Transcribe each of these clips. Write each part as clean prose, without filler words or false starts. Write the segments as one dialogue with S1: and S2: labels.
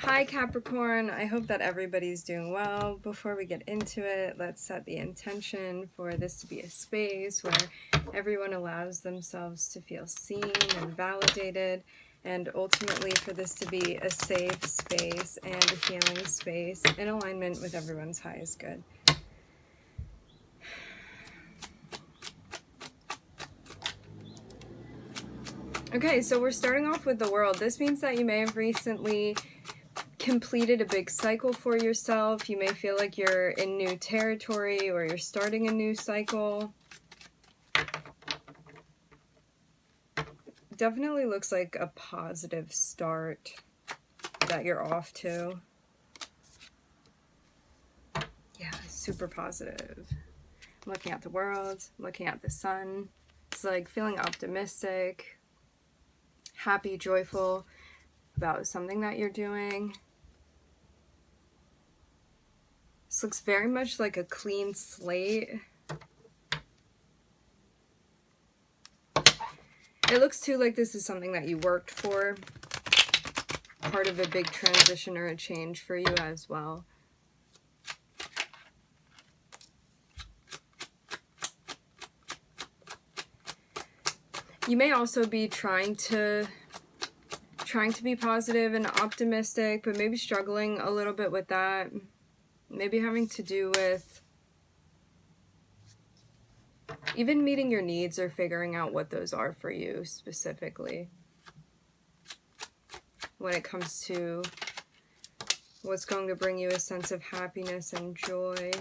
S1: Hi Capricorn, I hope that everybody's doing well. Before we get into it, let's set the intention for this to be a space where everyone allows themselves to feel seen and validated, and ultimately for this to be a safe space and a healing space in alignment with everyone's highest good. Okay, so we're starting off with the world. This means that you may have recently completed a big cycle for yourself. You may feel like you're in new territory or you're starting a new cycle. Definitely looks like a positive start that you're off to. Yeah, super positive. I'm looking at the world, I'm looking at the sun. It's like feeling optimistic, happy, joyful about something that you're doing. This looks very much like a clean slate. It looks too like this is something that you worked for, part of a big transition or a change for you as well. You may also be trying to be positive and optimistic, but maybe struggling a little bit with that. Maybe having to do with even meeting your needs or figuring out what those are for you specifically when it comes to what's going to bring you a sense of happiness and joy.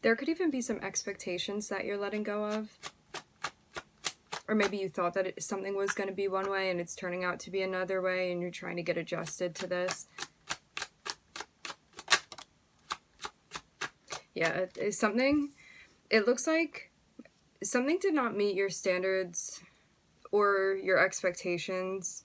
S1: There could even be some expectations that you're letting go of. Or maybe you thought that something was going to be one way and it's turning out to be another way and you're trying to get adjusted to this. Yeah, it's something, it looks like something did not meet your standards or your expectations.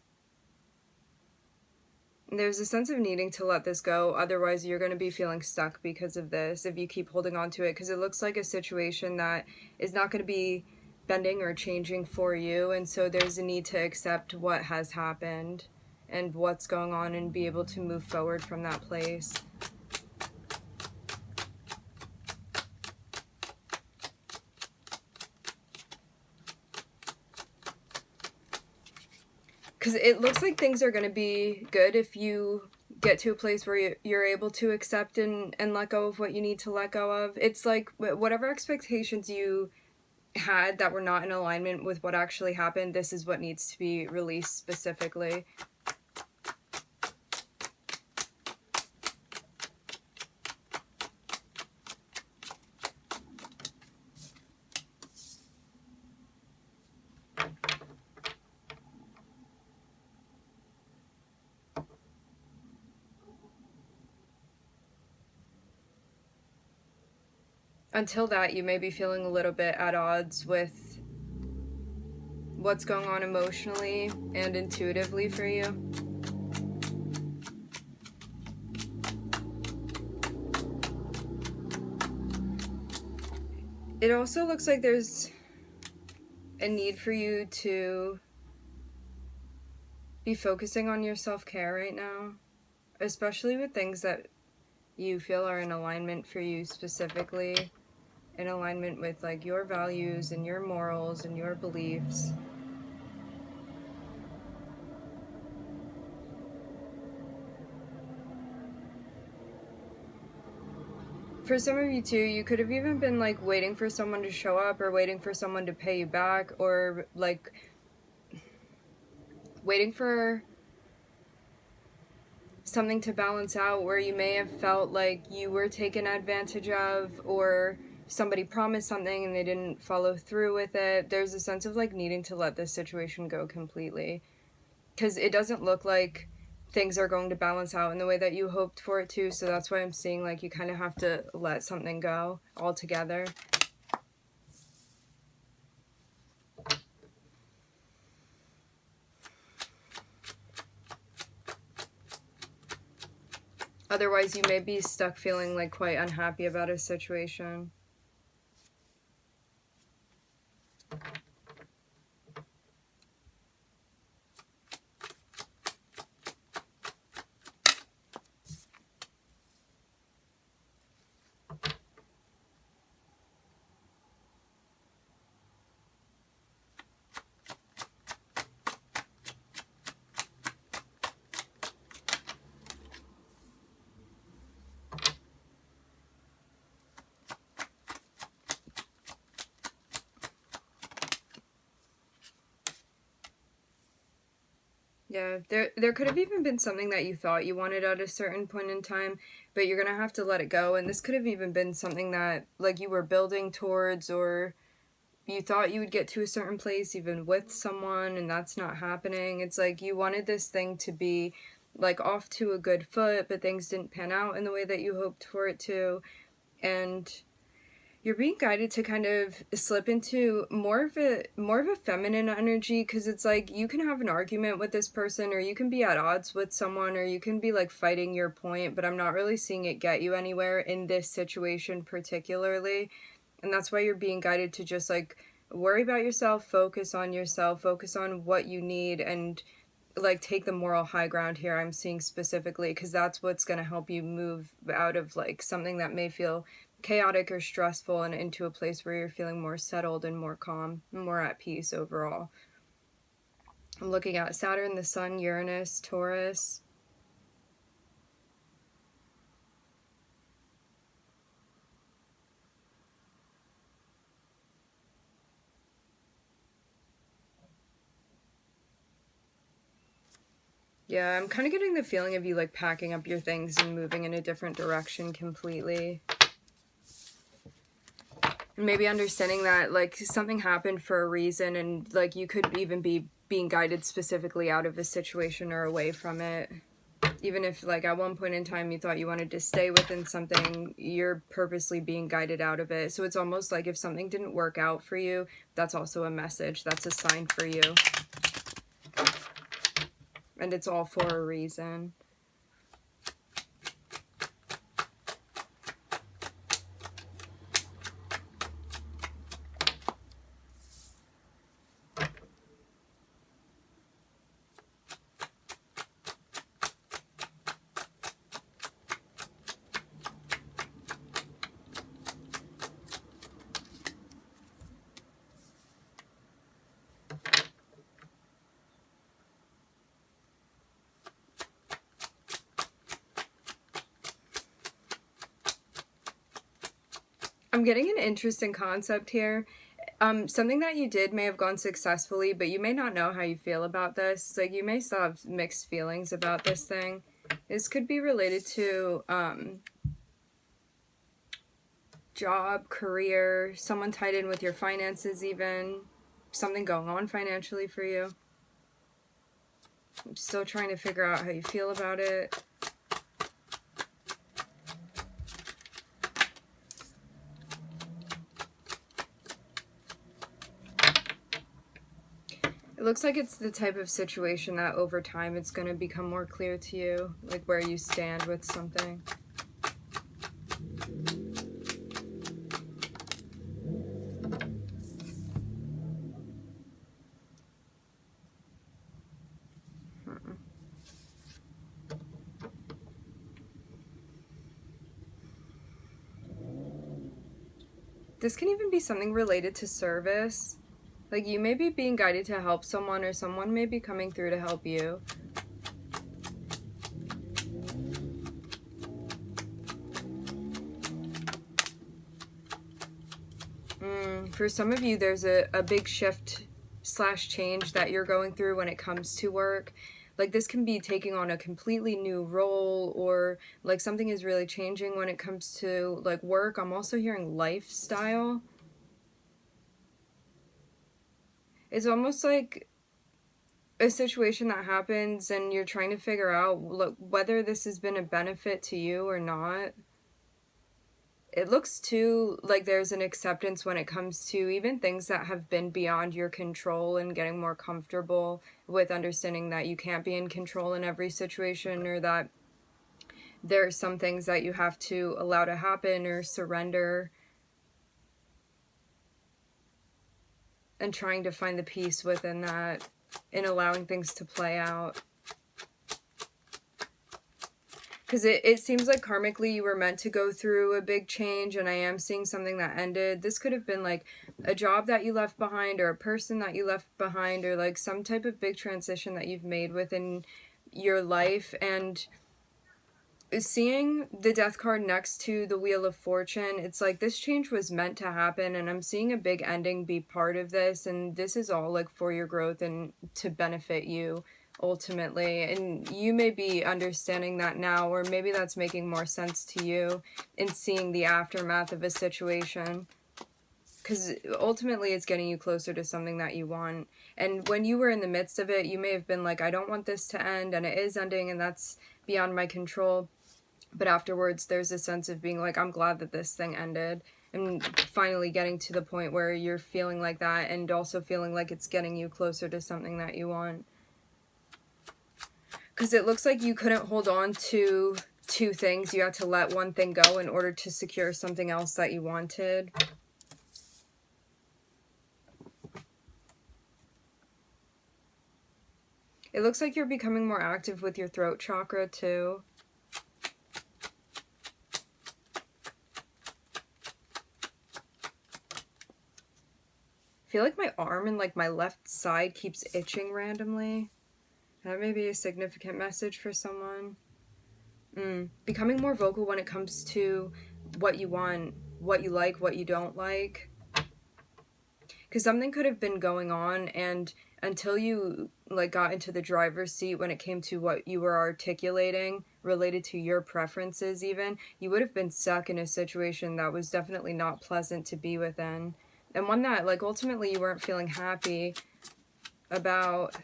S1: There's a sense of needing to let this go, otherwise you're going to be feeling stuck because of this if you keep holding on to it, because it looks like a situation that is not going to be bending or changing for you, and so there's a need to accept what has happened and what's going on and be able to move forward from that place. Because it looks like things are going to be good if you get to a place where you're able to accept and let go of what you need to let go of. It's like whatever expectations you had that were not in alignment with what actually happened, this is what needs to be released specifically. Until that, you may be feeling a little bit at odds with what's going on emotionally and intuitively for you. It also looks like there's a need for you to be focusing on your self-care right now, especially with things that you feel are in alignment for you specifically, in alignment with like your values and your morals and your beliefs. For some of you too, you could have even been like waiting for someone to show up or waiting for someone to pay you back, or like waiting for something to balance out where you may have felt like you were taken advantage of, or somebody promised something and they didn't follow through with it. There's a sense of like needing to let this situation go completely, because it doesn't look like things are going to balance out in the way that you hoped for it to. So that's why I'm seeing like you kind of have to let something go altogether. Otherwise, you may be stuck feeling like quite unhappy about a situation. Yeah, there could have even been something that you thought you wanted at a certain point in time, but you're gonna have to let it go. And this could have even been something that like you were building towards, or you thought you would get to a certain place even with someone, and that's not happening. It's like you wanted this thing to be like off to a good foot, but things didn't pan out in the way that you hoped for it to. And you're being guided to kind of slip into more of a feminine energy, because it's like you can have an argument with this person, or you can be at odds with someone, or you can be like fighting your point, but I'm not really seeing it get you anywhere in this situation particularly. And that's why you're being guided to just like worry about yourself, focus on what you need, and like take the moral high ground here. I'm seeing specifically, because that's what's going to help you move out of like something that may feel chaotic or stressful, and into a place where you're feeling more settled and more calm, more at peace overall. I'm looking at Saturn, the Sun, Uranus, Taurus. Yeah, I'm kind of getting the feeling of you like packing up your things and moving in a different direction completely. And maybe understanding that like something happened for a reason, and like you could even be being guided specifically out of a situation or away from it. Even if like at one point in time you thought you wanted to stay within something, you're purposely being guided out of it. So it's almost like if something didn't work out for you, that's also a message. That's a sign for you. And it's all for a reason. I'm getting an interesting concept here. Something that you did may have gone successfully, but you may not know how you feel about this. It's like you may still have mixed feelings about this thing. This could be related to job, career, someone tied in with your finances even, something going on financially for you. I'm still trying to figure out how you feel about it. It looks like it's the type of situation that over time it's going to become more clear to you, like where you stand with something. This can even be something related to service. Like you may be being guided to help someone, or someone may be coming through to help you. For some of you, there's a big shift / change that you're going through when it comes to work. Like this can be taking on a completely new role, or like something is really changing when it comes to like work. I'm also hearing lifestyle. It's almost like a situation that happens and you're trying to figure out whether this has been a benefit to you or not. It looks too like there's an acceptance when it comes to even things that have been beyond your control, and getting more comfortable with understanding that you can't be in control in every situation, or that there are some things that you have to allow to happen or surrender, and trying to find the peace within that, in allowing things to play out. Because it seems like karmically you were meant to go through a big change, and I am seeing something that ended. This could have been like a job that you left behind, or a person that you left behind, or like some type of big transition that you've made within your life. And seeing the Death card next to the Wheel of Fortune, it's like this change was meant to happen, and I'm seeing a big ending be part of this, and this is all like for your growth and to benefit you ultimately. And you may be understanding that now, or maybe that's making more sense to you in seeing the aftermath of a situation, because ultimately it's getting you closer to something that you want. And when you were in the midst of it, you may have been like, I don't want this to end, and it is ending, and that's beyond my control. But afterwards, there's a sense of being like, I'm glad that this thing ended. And finally getting to the point where you're feeling like that, and also feeling like it's getting you closer to something that you want. Because it looks like you couldn't hold on to two things. You had to let one thing go in order to secure something else that you wanted. It looks like you're becoming more active with your throat chakra too. I feel like my arm and like my left side keeps itching randomly. That may be a significant message for someone. Becoming more vocal when it comes to what you want, what you like, what you don't like. Because something could have been going on, and until you like got into the driver's seat when it came to what you were articulating related to your preferences even, you would have been stuck in a situation that was definitely not pleasant to be within. And one that like ultimately you weren't feeling happy about.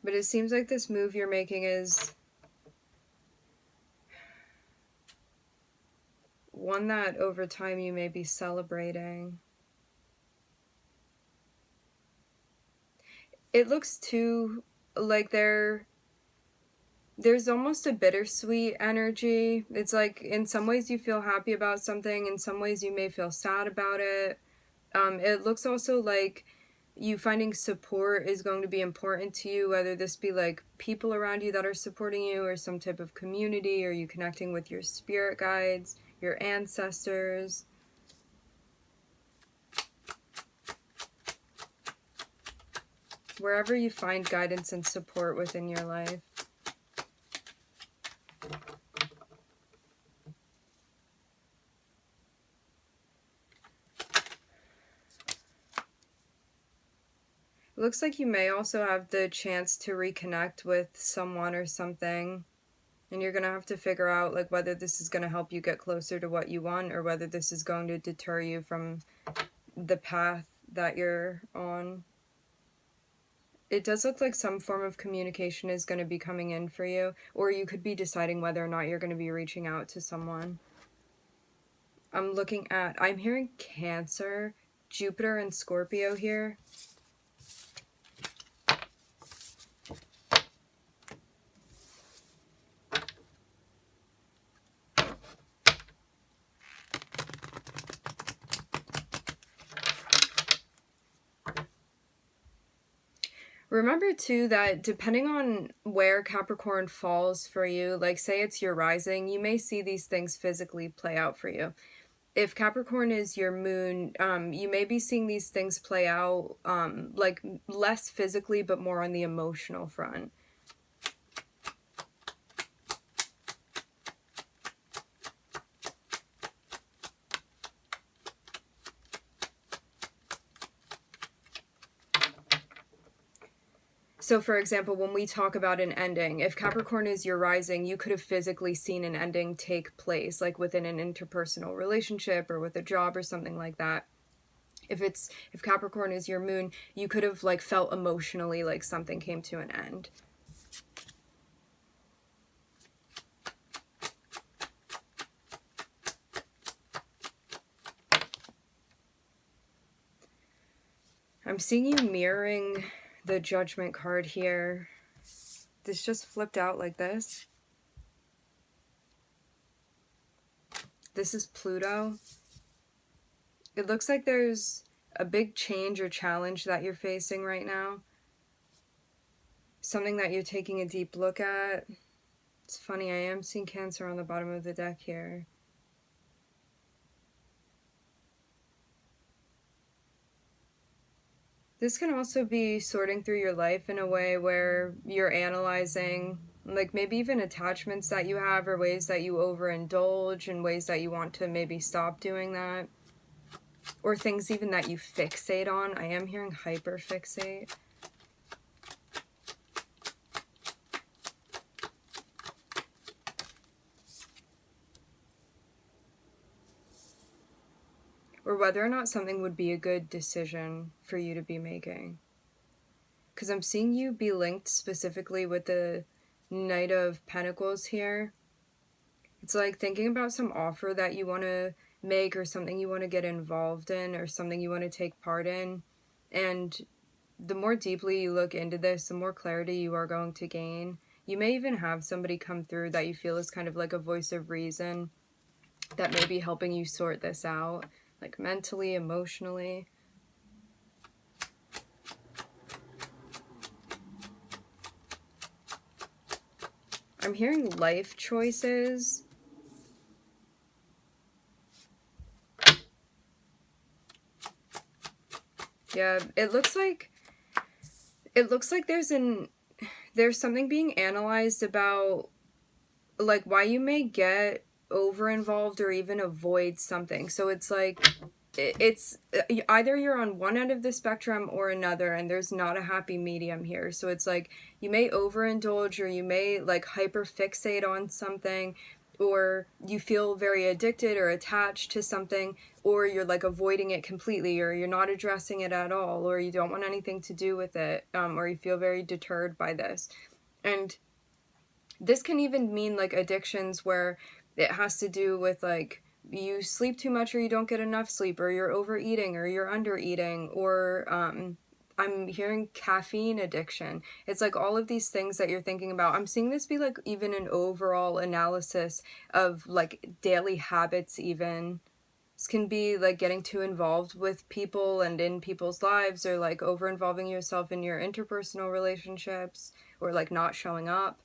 S1: But it seems like this move you're making is one that over time you may be celebrating. It looks too like there's almost a bittersweet energy. It's like in some ways you feel happy about something, in some ways you may feel sad about it. It looks also like you finding support is going to be important to you, whether this be like people around you that are supporting you, or some type of community, or you connecting with your spirit guides, your ancestors. Wherever you find guidance and support within your life. It looks like you may also have the chance to reconnect with someone or something. And you're going to have to figure out like whether this is going to help you get closer to what you want, or whether this is going to deter you from the path that you're on. It does look like some form of communication is going to be coming in for you, or you could be deciding whether or not you're going to be reaching out to someone. I'm hearing Cancer, Jupiter, and Scorpio here. Remember too that depending on where Capricorn falls for you, like say it's your rising, you may see these things physically play out for you. If Capricorn is your moon, you may be seeing these things play out like less physically, but more on the emotional front. So, for example, when we talk about an ending, if Capricorn is your rising, you could have physically seen an ending take place, like within an interpersonal relationship or with a job or something like that. If Capricorn is your moon, you could have like felt emotionally like something came to an end. I'm seeing you mirroring the Judgment card here. This just flipped out like this. This is Pluto. It looks like there's a big change or challenge that you're facing right now. Something that you're taking a deep look at. It's funny, I am seeing Cancer on the bottom of the deck here. This can also be sorting through your life in a way where you're analyzing, like maybe even attachments that you have or ways that you overindulge and ways that you want to maybe stop doing that. Or things even that you fixate on. I am hearing hyperfixate. Or whether or not something would be a good decision for you to be making. Because I'm seeing you be linked specifically with the Knight of Pentacles here. It's like thinking about some offer that you want to make or something you want to get involved in or something you want to take part in. And the more deeply you look into this, the more clarity you are going to gain. You may even have somebody come through that you feel is kind of like a voice of reason that may be helping you sort this out, like mentally, emotionally. I'm hearing life choices. Yeah, it looks like there's something being analyzed about like why you may get over involved or even avoid something. So it's like it's either you're on one end of the spectrum or another, and there's not a happy medium here. So it's like you may overindulge or you may like hyperfixate on something, or you feel very addicted or attached to something, or you're like avoiding it completely, or you're not addressing it at all, or you don't want anything to do with it, or you feel very deterred by this. And this can even mean like addictions where it has to do with like you sleep too much or you don't get enough sleep, or you're overeating or you're undereating, or I'm hearing caffeine addiction. It's like all of these things that you're thinking about. I'm seeing this be like even an overall analysis of like daily habits even. This can be like getting too involved with people and in people's lives, or like over involving yourself in your interpersonal relationships, or like not showing up.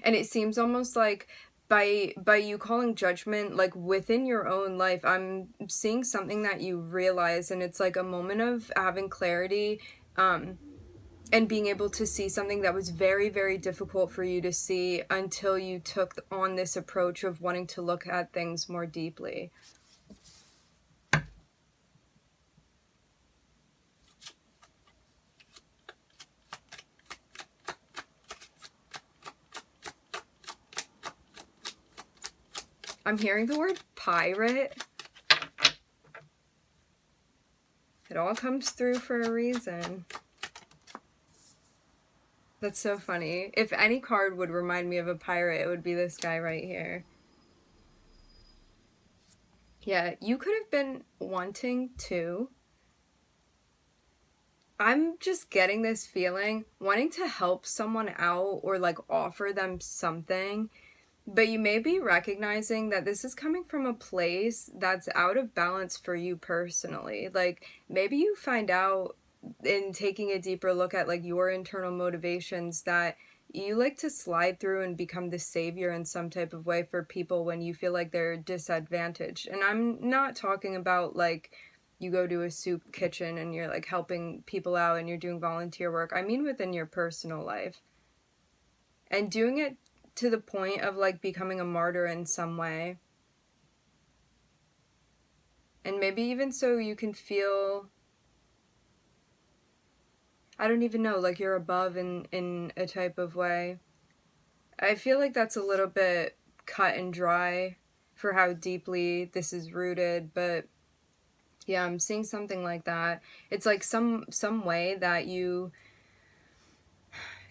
S1: And it seems almost like by you calling judgment like within your own life, I'm seeing something that you realize, and it's like a moment of having clarity, and being able to see something that was very, very difficult for you to see until you took on this approach of wanting to look at things more deeply. I'm hearing the word pirate. It all comes through for a reason. That's so funny. If any card would remind me of a pirate, it would be this guy right here. Yeah, you could have been wanting to. I'm just getting this feeling, wanting to help someone out or like offer them something. But you may be recognizing that this is coming from a place that's out of balance for you personally. Like maybe you find out in taking a deeper look at like your internal motivations that you like to slide through and become the savior in some type of way for people when you feel like they're disadvantaged. And I'm not talking about like you go to a soup kitchen and you're like helping people out and you're doing volunteer work. I mean within your personal life. And doing it to the point of like becoming a martyr in some way. And maybe even so you can feel, I don't even know, like you're above in a type of way. I feel like that's a little bit cut and dry for how deeply this is rooted, but yeah, I'm seeing something like that. It's like some way that you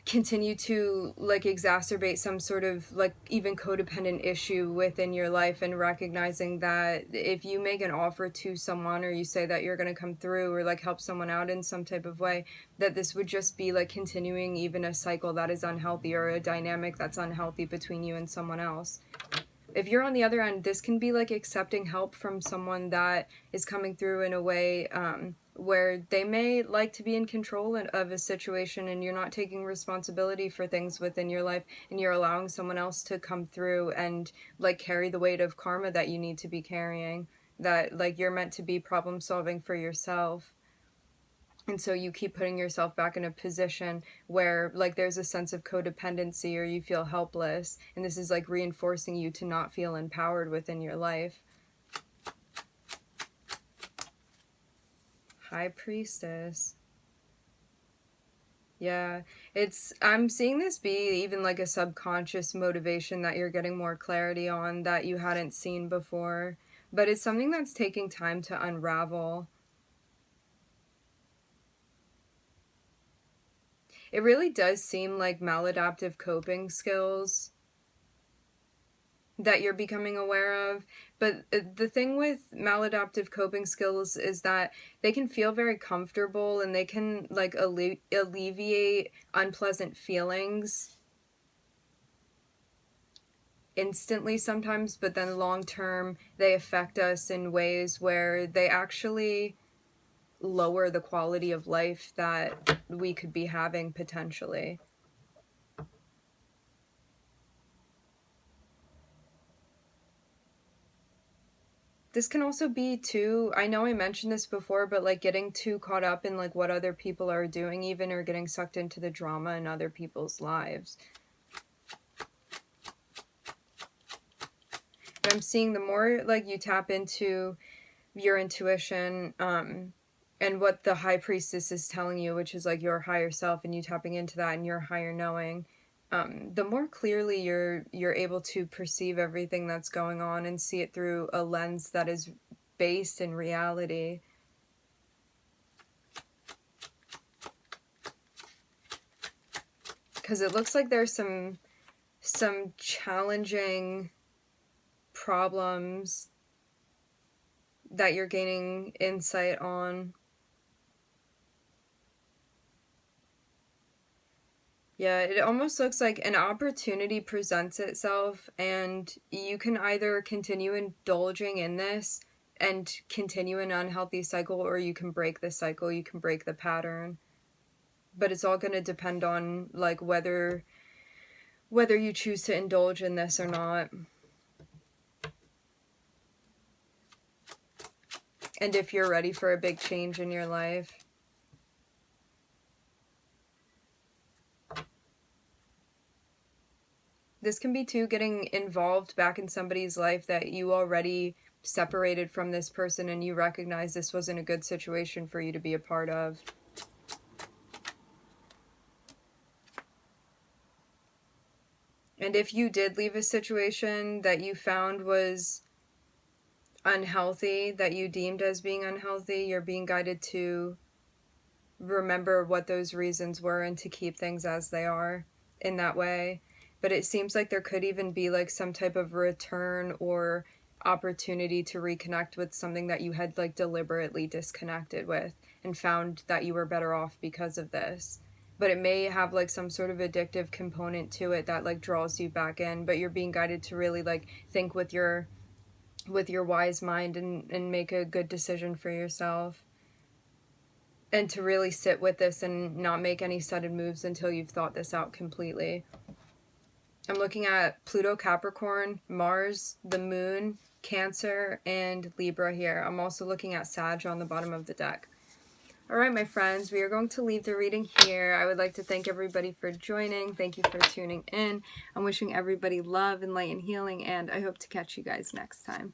S1: continue to like exacerbate some sort of like even codependent issue within your life, and recognizing that if you make an offer to someone, or you say that you're going to come through or like help someone out in some type of way, that this would just be like continuing even a cycle that is unhealthy, or a dynamic that's unhealthy between you and someone else. If you're on the other end, this can be like accepting help from someone that is coming through in a way where they may like to be in control of a situation, and you're not taking responsibility for things within your life, and you're allowing someone else to come through and like carry the weight of karma that you need to be carrying, that like you're meant to be problem solving for yourself. And so you keep putting yourself back in a position where like there's a sense of codependency, or you feel helpless, and this is like reinforcing you to not feel empowered within your life. High Priestess. Yeah, I'm seeing this be even like a subconscious motivation that you're getting more clarity on that you hadn't seen before, but it's something that's taking time to unravel. It really does seem like maladaptive coping skills that you're becoming aware of. But the thing with maladaptive coping skills is that they can feel very comfortable, and they can like alleviate unpleasant feelings instantly sometimes, but then long term they affect us in ways where they actually lower the quality of life that we could be having potentially. This can also be too, I know I mentioned this before, but like getting too caught up in like what other people are doing even, or getting sucked into the drama in other people's lives. But I'm seeing the more like you tap into your intuition, and what the High Priestess is telling you, which is like your higher self, and you tapping into that and your higher knowing, the more clearly you're able to perceive everything that's going on and see it through a lens that is based in reality. Because it looks like there's some challenging problems that you're gaining insight on. Yeah, it almost looks like an opportunity presents itself, and you can either continue indulging in this and continue an unhealthy cycle, or you can break the cycle, you can break the pattern. But it's all going to depend on like whether you choose to indulge in this or not. And if you're ready for a big change in your life. This can be too getting involved back in somebody's life that you already separated from this person, and you recognize this wasn't a good situation for you to be a part of. And if you did leave a situation that you found was unhealthy, that you deemed as being unhealthy, you're being guided to remember what those reasons were and to keep things as they are in that way. But it seems like there could even be like some type of return or opportunity to reconnect with something that you had like deliberately disconnected with, and found that you were better off because of this. But it may have like some sort of addictive component to it that like draws you back in, but you're being guided to really like think with your wise mind, and make a good decision for yourself, and to really sit with this and not make any sudden moves until you've thought this out completely. I'm looking at Pluto, Capricorn, Mars, the Moon, Cancer, and Libra here. I'm also looking at Sag on the bottom of the deck. Alright, my friends, we are going to leave the reading here. I would like to thank everybody for joining. Thank you for tuning in. I'm wishing everybody love and light and healing, and I hope to catch you guys next time.